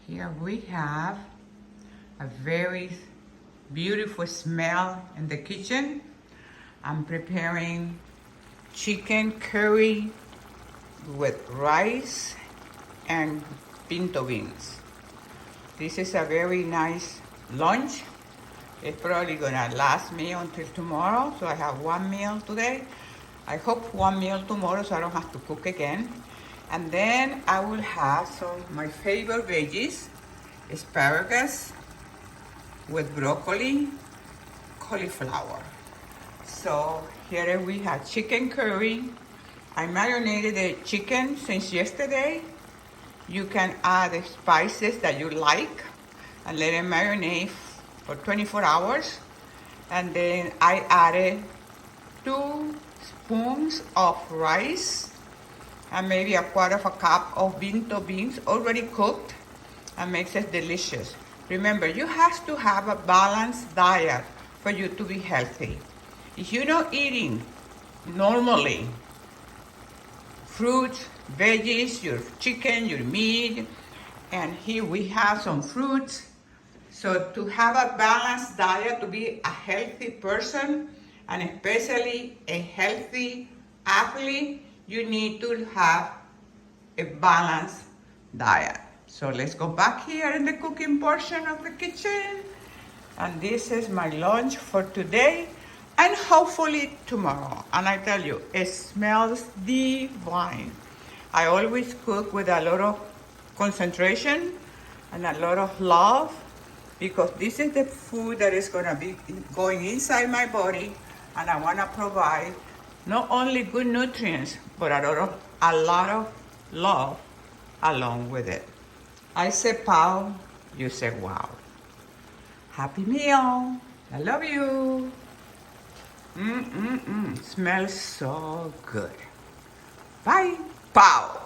Here we have a very beautiful smell in the kitchen. I'm preparing chicken curry with rice and pinto beans. This is a very nice lunch. It's probably gonna last me until tomorrow, so I have one meal today. I hope one meal tomorrow so I don't have to cook again. And then I will have some my favorite veggies, asparagus with broccoli, cauliflower. So here we have chicken curry. I marinated the chicken since yesterday. You can add the spices that you like and let it marinate for 24 hours. And then I added 2 spoons of rice and maybe a quarter of a cup of pinto beans already cooked, and makes it delicious. Remember, you have to have a balanced diet for you to be healthy. If you're not eating normally fruits, veggies, your chicken, your meat, and here we have some fruits. So to have a balanced diet, to be a healthy person, and especially a healthy athlete, you need to have a balanced diet. So let's go back here in the cooking portion of the kitchen. And this is my lunch for today and hopefully tomorrow. And I tell you, it smells divine. I always cook with a lot of concentration and a lot of love, because this is the food that is gonna be going inside my body, and I wanna provide not only good nutrients, but a lot of love along with it. I say pow, you say wow. Happy meal. I love you. Smells so good. Bye. Pow.